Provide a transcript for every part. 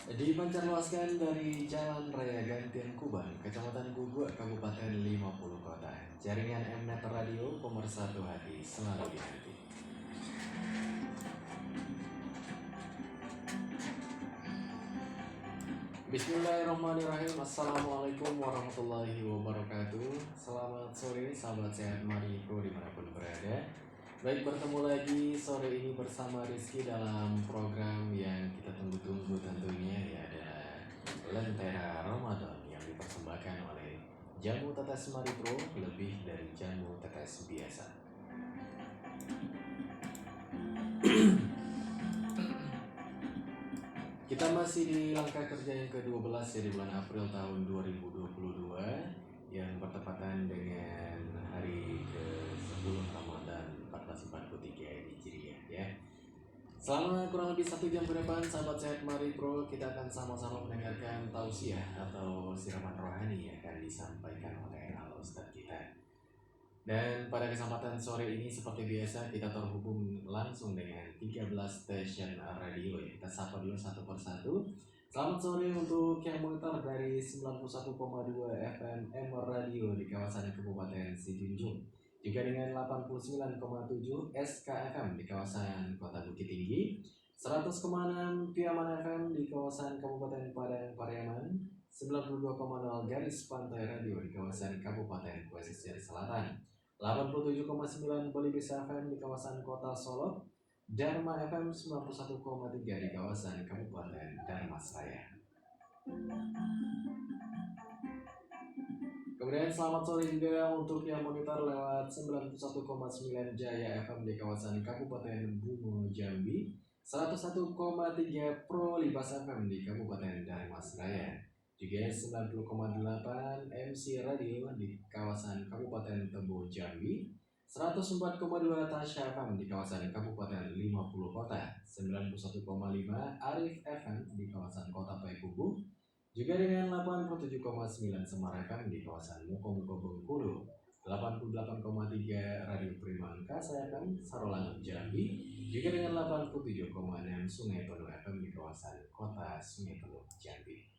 Dipancarluaskan dari Jalan Raya Gantian Kuban, Kecamatan Guguk, Kabupaten 50 Kota. Jaringan Mnet Radio, pemersatu hati, selalu di hati. Bismillahirrahmanirrahim. Assalamualaikum warahmatullahi wabarakatuh. Selamat sore sahabat sehat Mari Pro dimanapun berada. Baik, bertemu lagi sore ini bersama Rizky dalam program yang kita tunggu-tunggu tentunya, ya, adalah Lentera Ramadan yang dipersembahkan oleh Jamu Tetes Mari Pro, lebih dari jamu tetes biasa. Kita masih di langkah kerja yang ke-12 ya, di bulan April tahun 2022 yang bertepatan dengan hari ke-10 Ramadan 1443 Hijriah ya. Selama kurang lebih 1 jam ke depan, sahabat sehat Mari Pro, kita akan sama-sama mendengarkan tausiah atau siraman rohani yang akan disampaikan oleh Al-Ustadz kita. Dan pada kesempatan sore ini seperti biasa kita terhubung langsung dengan 13 stasiun radio ya. Kita sapa dulu satu persatu. Selamat sore untuk yang monitor dari 91,2 FM M Radio di kawasan Kabupaten Sijunjung. Juga dengan 89,7 SKFM di kawasan Kota Bukit Tinggi, 100,6 Piaman FM di kawasan Kabupaten Padang Pariaman, 92,0 Garis Pantai Radio di kawasan Kabupaten Pesisir Selatan, 87,9 Belibis FM di kawasan Kota Solo, Dharma FM 91,3 di kawasan Kabupaten Dharmasraya. Kemudian selamat sore juga untuk yang monitor lewat 91,9 Jaya FM di kawasan Kabupaten Bungo Jambi, 101,3 Pro Libas FM di Kabupaten Dharmasraya, juga 90,8 MC Radio di kawasan Kabupaten Tebo Jambi, 104,2 Tasya FM di kawasan Kabupaten 50 Kota, 91,5 Arif FM di kawasan Kota Payakumbuh, juga dengan 87,9 Semar FM di kawasan Mukomuko Bengkulu, 88,3 Radio Prima Angkasa FM Sarolangun Jambi, juga dengan 87,6 Sungai Penuh FM di kawasan Kota Sungai Penuh Jambi.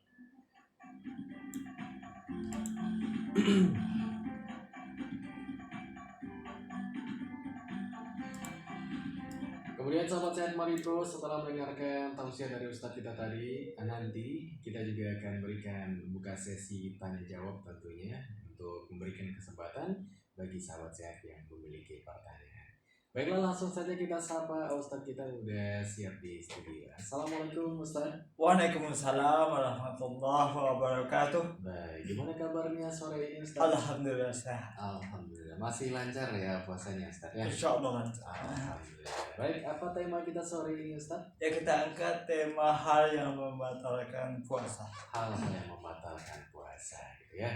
Kemudian sahabat sehat Mari Pro, setelah mendengarkan tausiah dari Ustadz kita tadi, nanti kita juga akan berikan buka sesi tanya jawab tentunya untuk memberikan kesempatan bagi sahabat sehat yang memiliki pertanyaan. Baiklah, langsung saja kita sapa Ustadz kita udah siap di studio. Assalamualaikum Ustadz. Waalaikumsalam warahmatullahi wabarakatuh. Baik, gimana kabarnya sore ini Ustadz? Alhamdulillah sehat. Alhamdulillah, masih lancar ya puasanya Ustadz ya? Insya Allah lancar. Alhamdulillah. Baik, apa tema kita sore ini Ustadz? Ya, kita angkat tema hal yang membatalkan puasa. Hal yang membatalkan puasa gitu ya.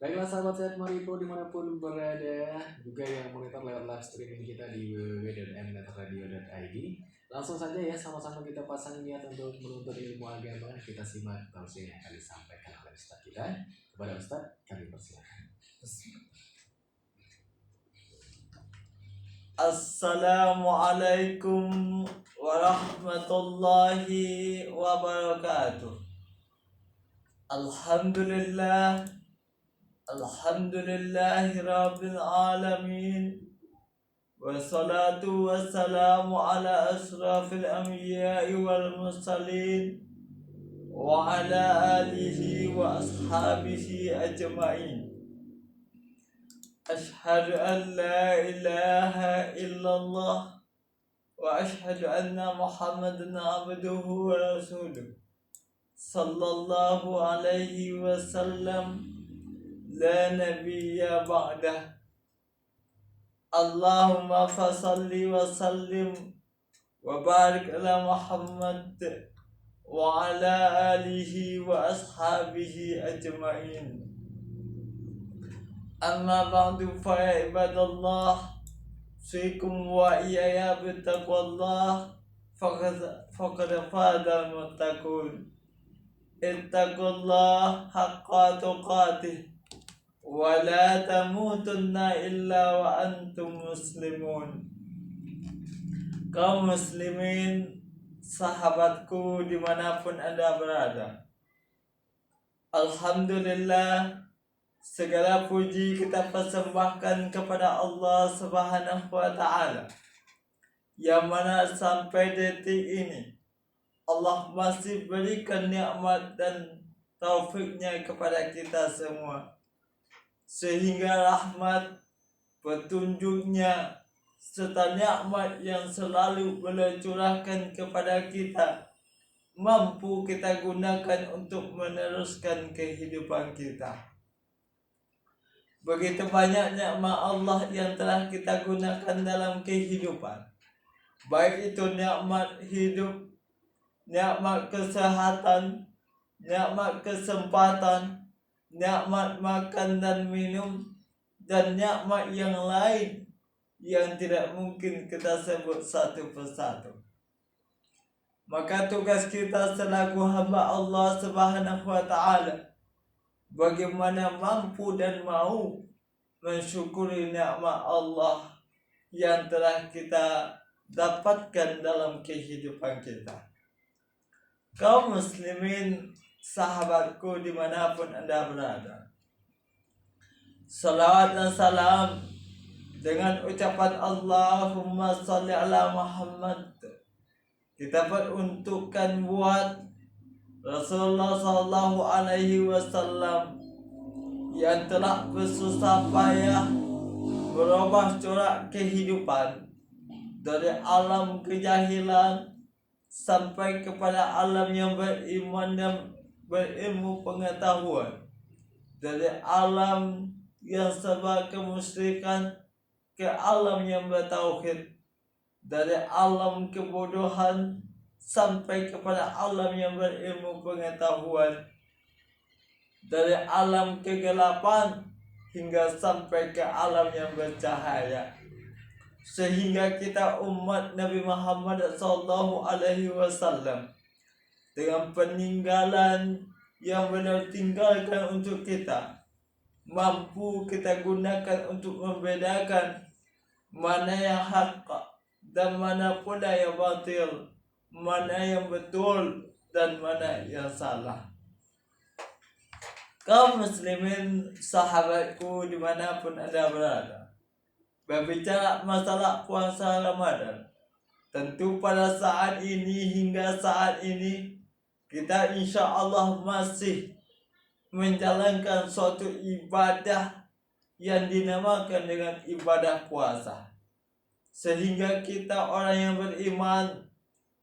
Baiklah sahabat sehat Mari Pro dimanapun berada, juga yang monitor lewat live streaming kita di www.mnetradio.id. Langsung saja ya, sama-sama kita pasang niat untuk menuntut ilmu agama. Kita simak tausiah yang akan disampaikan oleh Ustadz kita. Kepada Ustadz, kami persilakan. Assalamualaikum warahmatullahi wabarakatuh. Alhamdulillahi rabbil alamin. Wassalatu wassalamu ala asrafil anbiya'i wal mursalin wa ala alihi wa ashabihi ajma'in. Ashhadu an la ilaha illallah wa ashhadu anna Muhammadan abduhu wa rasuluh sallallahu alaihi wasallam, la nabiyya ba'dah. Allahumma fasalli wa sallim wa barik ala Muhammad wa ala alihi wa ashabihi ajma'in. Amma ba'du fa ya ibadallah, usikum wa iyaya bittaqwallah, faqad fadal muttaqun. Ittaqullah haqqa tuqatih wa la tamutunna illa wa antum muslimun. Kaum muslimin sahabatku dimanapun Anda berada. Alhamdulillah, segala puji kita persembahkan kepada Allah Subhanahu wa Ta'ala, yang mana sampai detik ini Allah masih berikan nikmat dan taufiknya kepada kita semua, sehingga rahmat, petunjuknya, serta nikmat yang selalu beliau curahkan kepada kita mampu kita gunakan untuk meneruskan kehidupan kita. Begitu banyak nikmat Allah yang telah kita gunakan dalam kehidupan, baik itu nikmat hidup, nikmat kesehatan, nikmat kesempatan, nikmat makan dan minum, dan nikmat yang lain yang tidak mungkin kita sebut satu persatu. Maka tugas kita selaku hamba Allah Subhanahu wa Ta'ala bagaimana mampu dan mau mensyukuri nikmat Allah yang telah kita dapatkan dalam kehidupan kita. Kaum muslimin, sahabatku dimanapun Anda berada, salawat dan salam dengan ucapan Allahumma salli ala Muhammad kita peruntukkan buat Rasulullah Sallallahu Alaihi Wasallam yang telah bersusah payah merubah corak kehidupan dari alam kejahilan sampai kepada alam yang beriman dan berilmu pengetahuan, dari alam yang serba kemusyrikan ke alam yang bertauhid, dari alam kebodohan sampai kepada alam yang berilmu pengetahuan, dari alam kegelapan hingga sampai ke alam yang bercahaya, sehingga kita umat Nabi Muhammad sallallahu alaihi wasallam dengan peninggalan yang beliau tinggalkan untuk kita mampu kita gunakan untuk membedakan mana yang hak dan mana pula yang batil, mana yang betul dan mana yang salah. Kaum muslimin, sahabatku dimanapun Anda berada, berbicara masalah puasa Ramadan, tentu pada saat ini hingga saat ini kita insya Allah masih menjalankan suatu ibadah yang dinamakan dengan ibadah puasa, sehingga kita orang yang beriman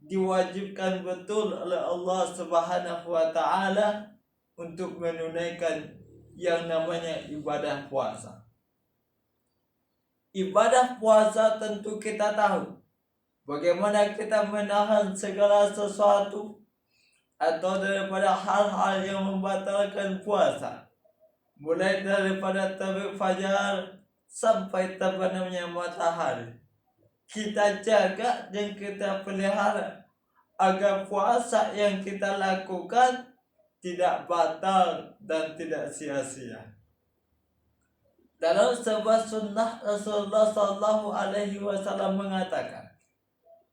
diwajibkan betul oleh Allah Subhanahu wa Ta'ala untuk menunaikan yang namanya ibadah puasa. Ibadah puasa tentu kita tahu bagaimana kita menahan segala sesuatu atau daripada hal-hal yang membatalkan puasa, mulai daripada terbit fajar sampai terbenamnya matahari. Kita jaga dan kita pelihara agar puasa yang kita lakukan tidak batal dan tidak sia-sia. Dalam sebuah sunnah Rasulullah Sallallahu Alaihi Wasallam mengatakan,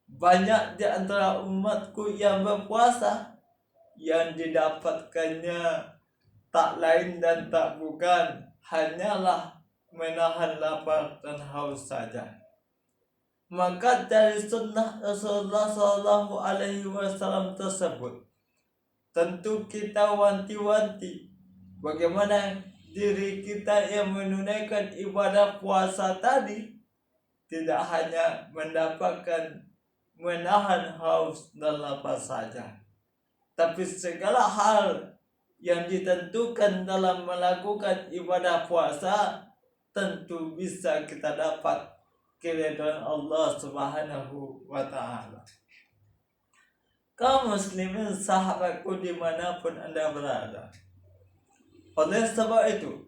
banyak di antara umatku yang berpuasa yang didapatkannya tak lain dan tak bukan hanyalah menahan lapar dan haus saja. Maka dari sunnah Rasulullah Sallallahu Alaihi Wasallam tersebut, tentu kita wanti-wanti bagaimana diri kita yang menunaikan ibadah puasa tadi tidak hanya mendapatkan menahan haus dan lapar saja, tapi segala hal yang ditentukan dalam melakukan ibadah puasa tentu bisa kita dapat keridhaan Allah Subhanahu wa Ta'ala. Kaum muslimin, sahabatku dimanapun Anda berada, oleh sebab itu,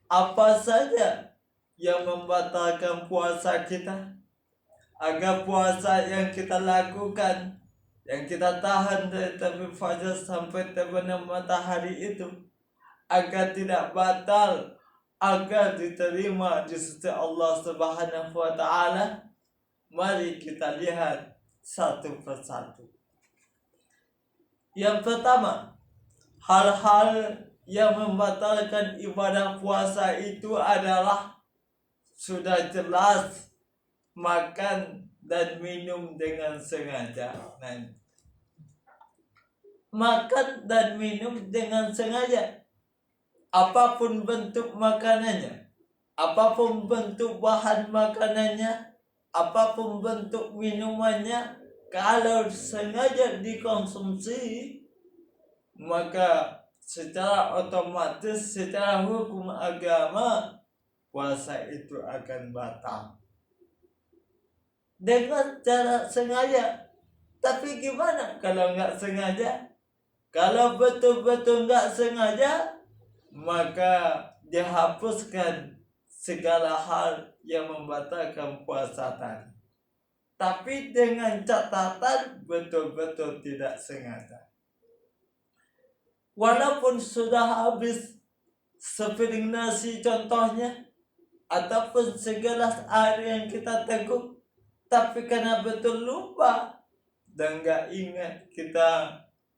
apa saja yang membatalkan puasa kita, agar puasa yang kita lakukan, yang kita tahan dari terbit fajar sampai terbenam matahari itu, agar tidak batal, agar diterima di sisi Allah Subhanahu wa Ta'ala, mari kita lihat satu persatu. Yang pertama, hal-hal yang membatalkan ibadah puasa itu adalah sudah jelas makan dan minum dengan sengaja. Nah, makan dan minum dengan sengaja, apapun bentuk makanannya, apapun bentuk bahan makanannya, apapun bentuk minumannya, kalau sengaja dikonsumsi, maka secara otomatis, secara hukum agama, puasa itu akan batal dengan cara sengaja. Tapi gimana kalau nggak sengaja? Kalau betul-betul nggak sengaja, maka dihapuskan segala hal yang membatalkan puasa tadi. Tapi dengan catatan betul-betul tidak sengaja. Walaupun sudah habis sepiring nasi contohnya, ataupun segelas air yang kita teguk, tapi karena betul lupa dan nggak ingat kita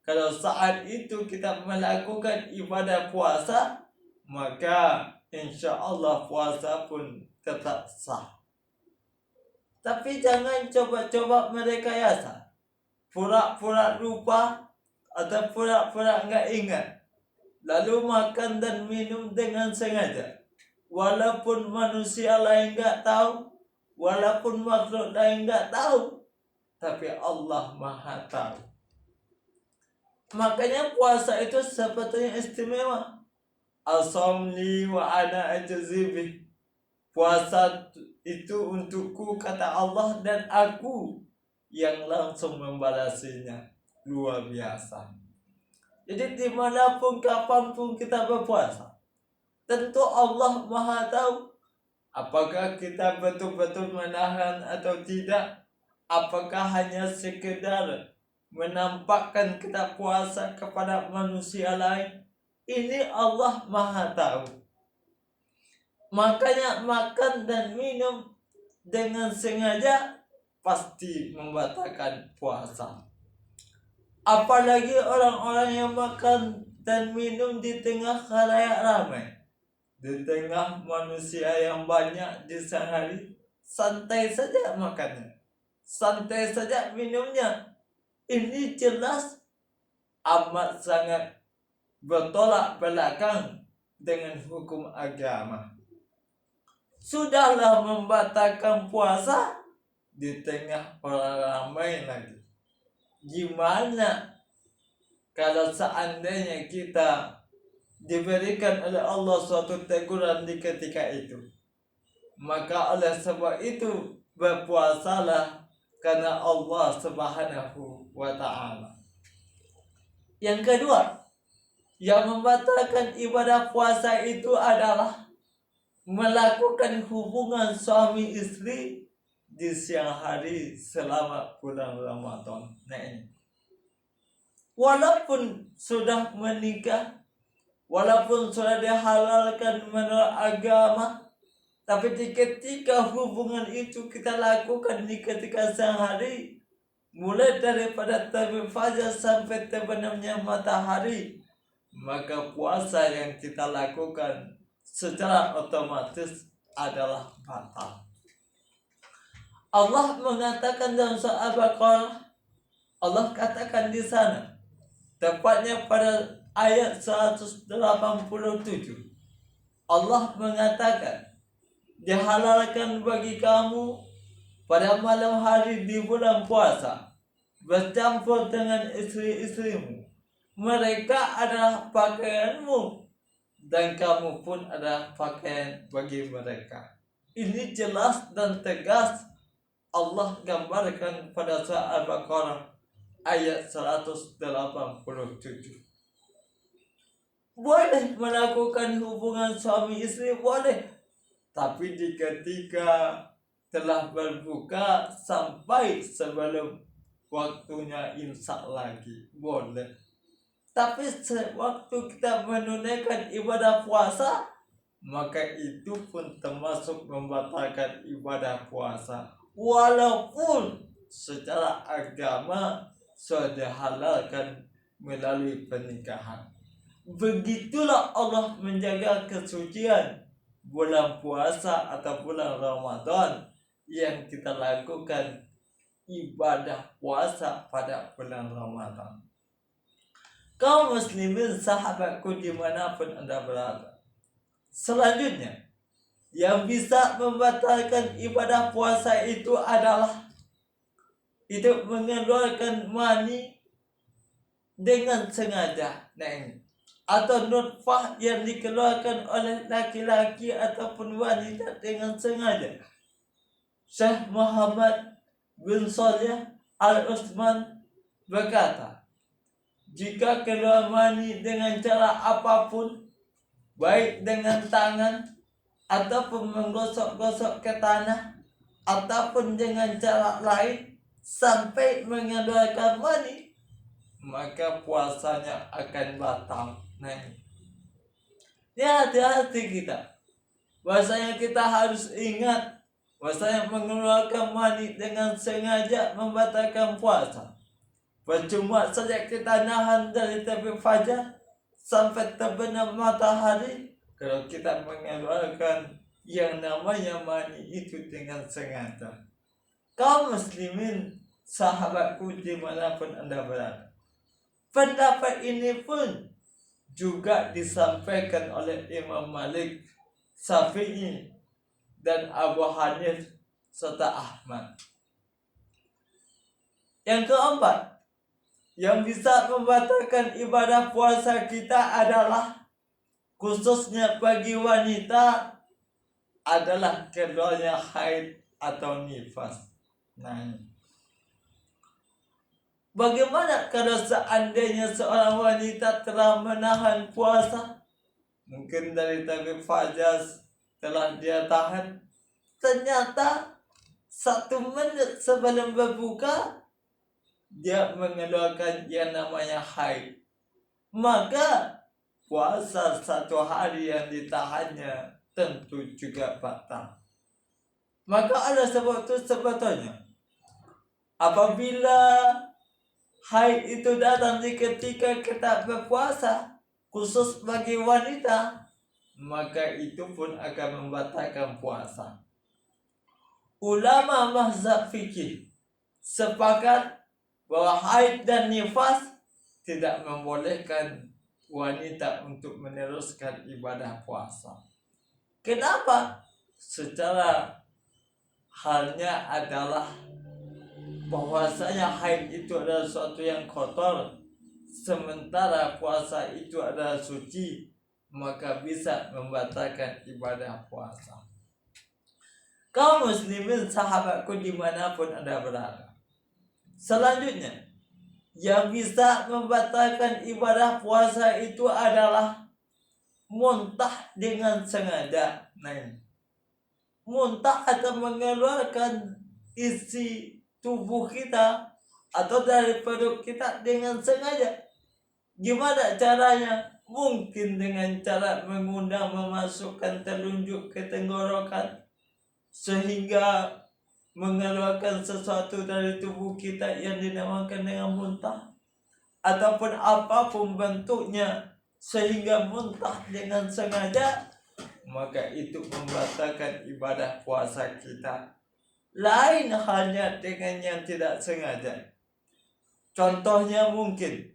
kalau saat itu kita melakukan ibadah puasa, maka insya Allah puasa pun tetap sah. Tapi jangan coba-coba merekayasa, pura-pura lupa atau pura-pura nggak ingat, lalu makan dan minum dengan sengaja. Walaupun manusia lain nggak tahu, walaupun makhluk lain nggak tahu, tapi Allah Maha tahu. Makanya puasa itu sebetulnya istimewa. As-sawmli wa ana ajzibih. Puasa itu untukku, kata Allah, dan aku yang langsung membalasinya. Luar biasa. Jadi dimanapun, kapanpun kita berpuasa, tentu Allah Maha tahu apakah kita betul-betul menahan atau tidak. Apakah hanya sekedar menampakkan kita puasa kepada manusia lain? Ini Allah Maha tahu. Makanya makan dan minum dengan sengaja pasti membatalkan puasa. Apalagi orang-orang yang makan dan minum di tengah khalayak ramai, di tengah manusia yang banyak di sehari, santai saja makannya, santai saja minumnya. Ini jelas amat sangat bertolak belakang dengan hukum agama. Sudahlah membatalkan puasa di tengah orang ramai lagi. Gimana kalau seandainya kita diberikan oleh Allah suatu teguran di ketika itu? Maka oleh sebab itu berpuasalah karena Allah Subhanahu wa ta'ala. Yang kedua, yang membatalkan ibadah puasa itu adalah melakukan hubungan suami istri di siang hari selama bulan Ramadan. Nah ini, walaupun sudah menikah, walaupun sudah dihalalkan menurut agama, tapi ketika hubungan itu kita lakukan di ketika siang hari, mulai daripada terbit fajar sampai terbenamnya matahari, maka puasa yang kita lakukan secara otomatis adalah batal. Allah mengatakan dalam surah Al-Baqarah, Allah katakan di sana, tepatnya pada ayat 187, Allah mengatakan, dihalalkan bagi kamu pada malam hari di bulan puasa bercampur dengan istri-istrimu. Mereka adalah pakaianmu dan kamu pun adalah pakaian bagi mereka. Ini jelas dan tegas Allah gambarkan pada surah Al-Baqarah ayat 187. Boleh melakukan hubungan suami istri, boleh. Tapi ketika telah berbuka sampai sebelum waktunya imsak lagi, boleh. Tapi sewaktu kita menunaikan ibadah puasa, maka itu pun termasuk membatalkan ibadah puasa. Walaupun secara agama sudah dihalalkan melalui pernikahan. Begitulah Allah menjaga kesucian bulan puasa atau bulan Ramadan yang kita lakukan ibadah puasa pada bulan Ramadan. Kaum muslimin sahabatku dimanapun Anda berada. Selanjutnya, yang bisa membatalkan ibadah puasa itu adalah itu mengeluarkan mani dengan sengaja. Atau nutfah yang dikeluarkan oleh laki-laki ataupun wanita dengan sengaja. Syekh Muhammad bin Shalih Al-Utsman berkata, jika keluar mani dengan cara apapun, baik dengan tangan ataupun menggosok-gosok ke tanah ataupun dengan cara lain sampai mengeluarkan mani, maka puasanya akan batal. Ya, hati-hati kita. Bahasanya kita harus ingat bahasanya mengeluarkan mani dengan sengaja membatalkan puasa. Percuma saja kita nahan dari terbit fajar sampai terbenam matahari kalau kita mengeluarkan yang namanya mani itu dengan sengaja. Kaum muslimin sahabatku dimanapun Anda berada, pendapat ini pun juga disampaikan oleh Imam Malik, Syafi'i, dan Abu Hanif serta Ahmad. Yang keempat, yang bisa membatalkan ibadah puasa kita adalah, khususnya bagi wanita, adalah keluarnya haid atau nifas. Bagaimana kalau seandainya seorang wanita telah menahan puasa, mungkin dari terbit fajar telah dia tahan, ternyata 1 menit sebelum berbuka dia mengeluarkan yang namanya haid, maka puasa 1 hari yang ditahannya tentu juga batal. Maka ada sebab itu sebetulnya apabila haid itu datang di ketika kita berpuasa, khusus bagi wanita, maka itu pun akan membatalkan puasa. Ulama mazhab fikih sepakat bahwa haid dan nifas tidak membolehkan wanita untuk meneruskan ibadah puasa. Kenapa? Secara halnya adalah bahwasanya haid itu adalah sesuatu yang kotor, sementara puasa itu adalah suci, maka bisa membatalkan ibadah puasa. Kaum muslimin sahabatku dimanapun Anda berada, selanjutnya yang bisa membatalkan ibadah puasa itu adalah muntah dengan sengaja. Muntah atau mengeluarkan isi tubuh kita atau dari perut kita dengan sengaja. Gimana caranya? Mungkin dengan cara mengundang memasukkan telunjuk ke tenggorokan sehingga mengeluarkan sesuatu dari tubuh kita yang dinamakan dengan muntah, ataupun apapun bentuknya sehingga muntah dengan sengaja, maka itu membatalkan ibadah puasa kita. Lain halnya dengan yang tidak sengaja. Contohnya mungkin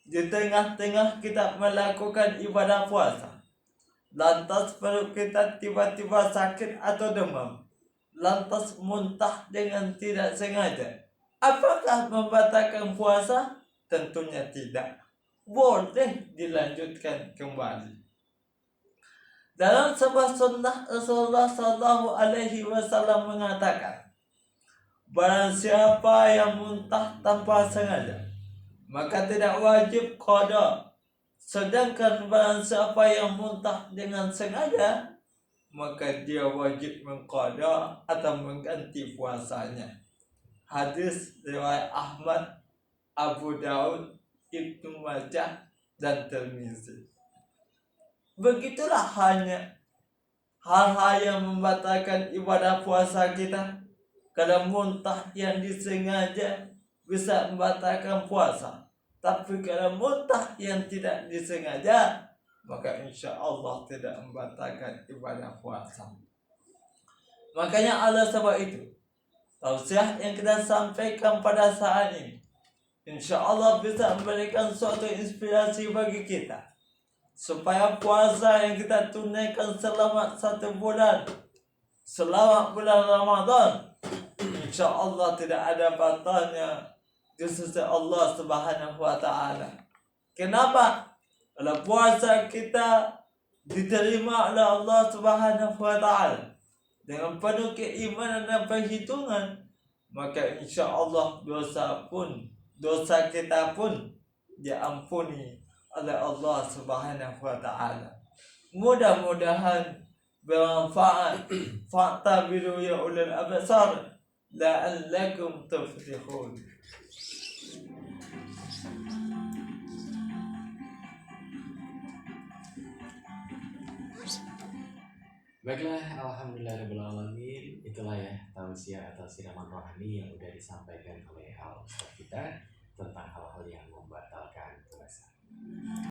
di tengah-tengah kita melakukan ibadah puasa, lantas perut kita tiba-tiba sakit atau demam, lantas muntah dengan tidak sengaja. Apakah membatalkan puasa? Tentunya tidak. Boleh dilanjutkan kembali. Dalam sebuah sunnah Rasulullah SAW mengatakan, barang siapa yang muntah tanpa sengaja, maka tidak wajib qada. Sedangkan barang siapa yang muntah dengan sengaja, maka dia wajib mengqada atau mengganti puasanya. Hadis riwayat Ahmad, Abu Daud, Ibnu Majah, dan Tirmizi. Begitulah hanya hal-hal yang membatalkan ibadah puasa kita. Kalau muntah yang disengaja bisa membatalkan puasa, Tapi kalau muntah yang tidak disengaja, maka insya Allah tidak membatalkan ibadah puasa. Makanya Allah sebab itu, tausiah yang kita sampaikan pada saat ini, insya Allah bisa memberikan suatu inspirasi bagi kita, supaya puasa yang kita tunaikan selama 1 bulan, selama bulan Ramadan, insya Allah tidak ada batalnya di sisi Allah Subhanahu wa Ta'ala. Kenapa? Kalau puasa kita diterima oleh Allah Subhanahu wa Ta'ala dengan penuh keimanan dan perhitungan, maka insya Allah dosa kita pun diampuni oleh Allah Subhanahu wa Ta'ala. Mudah-mudahan bermanfaat. Fa'tabiru ya ulil absar la'allakum tuflihun. Baiklah, alhamdulillahirobbilalamin. Itulah ya tausiah atau siraman rohani yang udah disampaikan oleh Al Ustaz